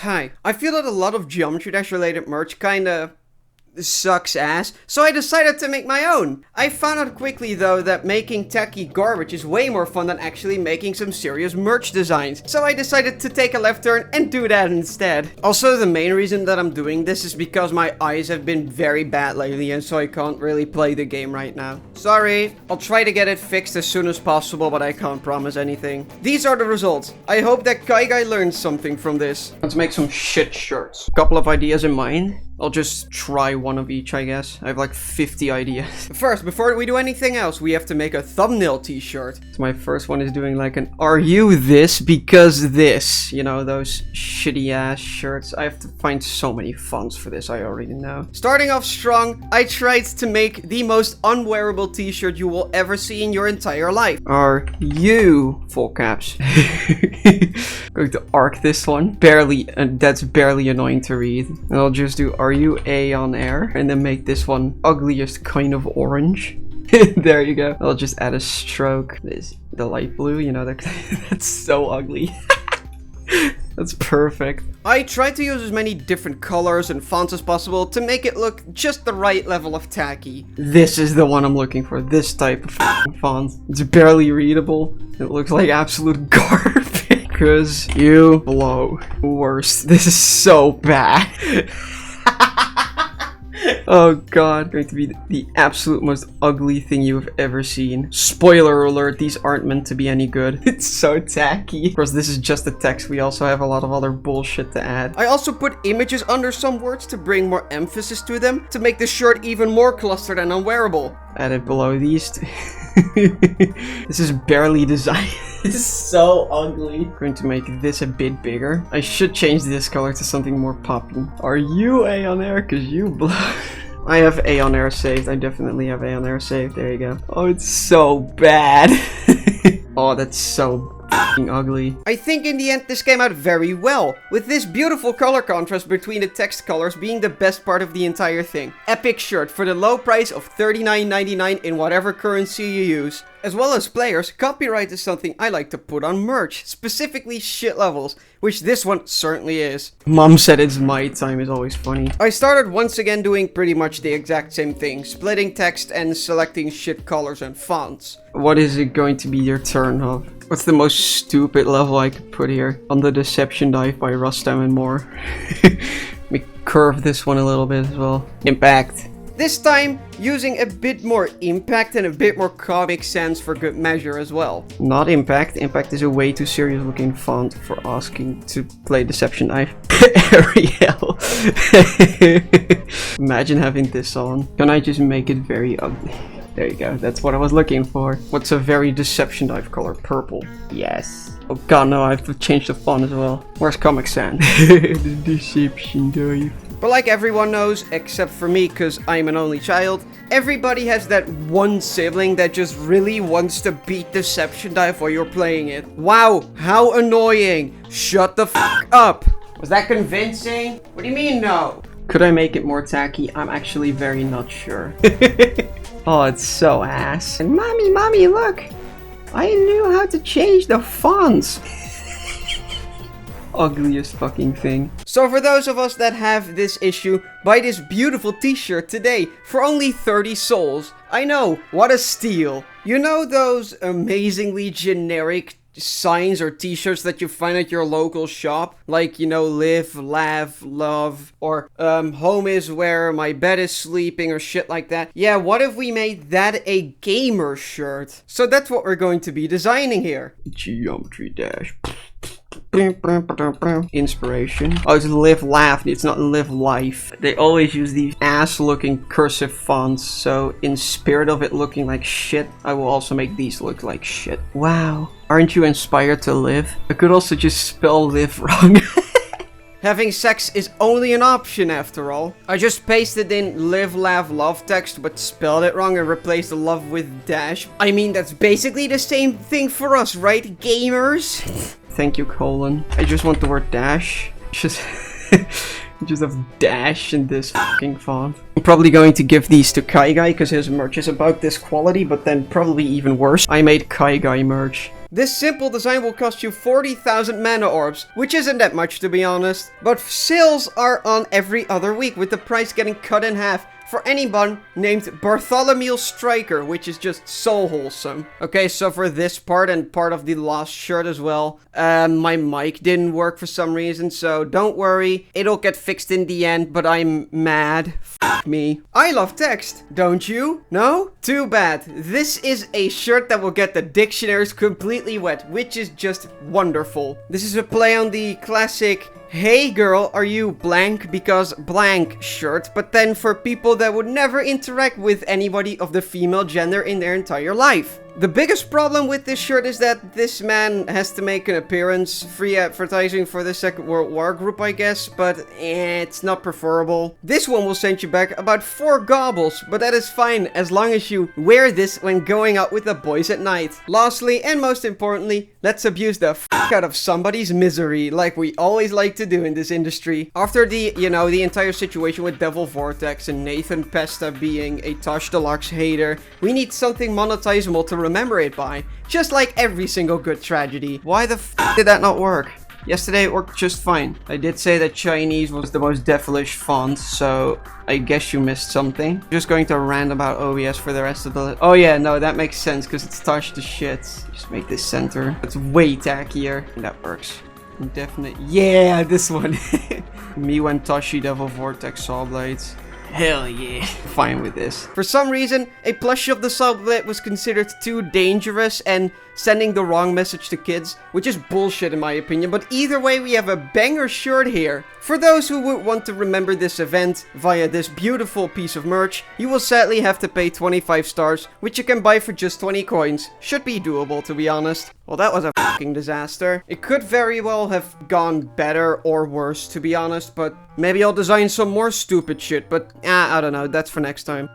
Hi, I feel that a lot of Geometry Dash related merch kinda sucks ass, so I decided to make my own. I found out quickly though that making tacky garbage is way more fun than actually making some serious merch designs, so I decided to take a left turn and do that instead. Also, the main reason that I'm doing this is because my eyes have been very bad lately and so I can't really play the game right now. Sorry, I'll try to get it fixed as soon as possible, but I can't promise anything. These are the results. I hope that KaiGai learned something from this. Let's make some shit shirts. Couple of ideas in mind. I'll just try one of each, I guess. I have like 50 ideas. First, before we do anything else, we have to make a thumbnail t-shirt. So my first one is doing like an "Are you this because this?" You know, those shitty ass shirts. I have to find so many fonts for this, I already know. Starting off strong, I tried to make the most unwearable t-shirt you will ever see in your entire life. Are you, full caps. Going to arc this one. Barely, and that's barely annoying to read. And I'll just do "Are you A on air?" and then make this one ugliest kind of orange. There you go. I'll just add a stroke. This, the light blue, you know, that's so ugly. That's perfect. I tried to use as many different colors and fonts as possible to make it look just the right level of tacky. This is the one I'm looking for, this type of font. It's barely readable. It looks like absolute garbage. Because you blow. Worst. This is so bad. Oh god, going to be the absolute most ugly thing you have ever seen. Spoiler alert, these aren't meant to be any good. It's so tacky. Of course, this is just the text. We also have a lot of other bullshit to add. I also put images under some words to bring more emphasis to them, to make the shirt even more clustered and unwearable. Added below these two. This is barely designed. This is so ugly. I'm going to make this a bit bigger. I should change this color to something more poppy. Are you A on air? Cause you blow. I have A on air saved. I definitely have A on air saved. There you go. Oh, it's so bad. Oh, that's so ugly. I think in the end this came out very well, with this beautiful color contrast between the text colors being the best part of the entire thing. Epic shirt for the low price of $39.99 in whatever currency you use. As well as players, copyright is something I like to put on merch, specifically shit levels, which this one certainly is. Mom said it's my time is always funny. I started once again doing pretty much the exact same thing, splitting text and selecting shit colors and fonts. What is it going to be your turn of? What's the most stupid level I could put here? On the Deception Dive by Rustam and more. Let me curve this one a little bit as well. Impact. This time, using a bit more impact and a bit more Comic Sans for good measure as well. Not impact. Impact is a way too serious looking font for asking to play Deception Dive. Ariel. Imagine having this on. Can I just make it very ugly? There you go, that's what I was looking for. What's a very Deception Dive color? Purple. Yes. Oh god, no, I have to change the font as well. Where's Comic Sans? The Deception Dive. But like everyone knows, except for me, because I'm an only child, everybody has that one sibling that just really wants to beat Deception Dive while you're playing it. Wow, how annoying. Shut the f*** up. Was that convincing? What do you mean no? Could I make it more tacky? I'm actually very not sure. Oh, it's so ass. And mommy, look! I knew how to change the fonts! Ugliest fucking thing. So for those of us that have this issue, buy this beautiful t-shirt today for only 30 souls. I know, what a steal. You know those amazingly generic signs or t-shirts that you find at your local shop, like, you know, live, laugh, love, or home is where my bed is sleeping, or shit like that? Yeah, what if we made that a gamer shirt? So that's what we're going to be designing here. Geometry Dash. Inspiration. Oh, it's live laugh, it's not live life. They always use these ass looking cursive fonts, so in spirit of it looking like shit, I will also make these look like shit. Wow, aren't you inspired to live? I could also just spell live wrong. Having sex is only an option after all. I just pasted in live, laugh, love text, but spelled it wrong and replaced the love with dash. I mean, that's basically the same thing for us, right, gamers? Thank you, colon. I just want the word dash. Just have dash in this fucking font. I'm probably going to give these to KaiGai because his merch is about this quality, but then probably even worse. I made KaiGai merch. This simple design will cost you 40,000 mana orbs, which isn't that much to be honest. But sales are on every other week, with the price getting cut in half for anyone named Bartholomew Striker, which is just so wholesome. Okay, so for this part and part of the last shirt as well, my mic didn't work for some reason, so don't worry, it'll get fixed in the end, but I'm mad. F me. I love text, don't you? No? Too bad. This is a shirt that will get the dictionaries completely wet, which is just wonderful. This is a play on the classic "Hey girl, are you blank because blank" shirt, but then for people that would never interact with anybody of the female gender in their entire life. The biggest problem with this shirt is that this man has to make an appearance, free advertising for the Second World War group, I guess, but it's not preferable. This one will send you back about 4 gobbles, but that is fine as long as you wear this when going out with the boys at night. Lastly, and most importantly, let's abuse the f out of somebody's misery, like we always like to do in this industry. After the entire situation with Devil Vortex and Nathan Pesta being a Tosh Deluxe hater, we need something monetizable to remember it by, just like every single good tragedy. Why the f did that not work? Yesterday it worked just fine. I did say that Chinese was the most devilish font, so I guess you missed something. Just going to rant about OBS for the rest of the... Oh yeah, no, that makes sense, because it's touched to shit. Just make this center. It's way tackier. That works. Definitely. Yeah, this one. Me when Toshi Devil Vortex Saw Blades. Hell yeah. Fine with this. For some reason, a plushie of the Saw Blade was considered too dangerous and sending the wrong message to kids, which is bullshit in my opinion, but either way we have a banger shirt here. For those who would want to remember this event via this beautiful piece of merch, you will sadly have to pay 25 stars, which you can buy for just 20 coins. Should be doable, to be honest. Well, that was a fucking disaster. It could very well have gone better or worse, to be honest, but maybe I'll design some more stupid shit, but I don't know, that's for next time.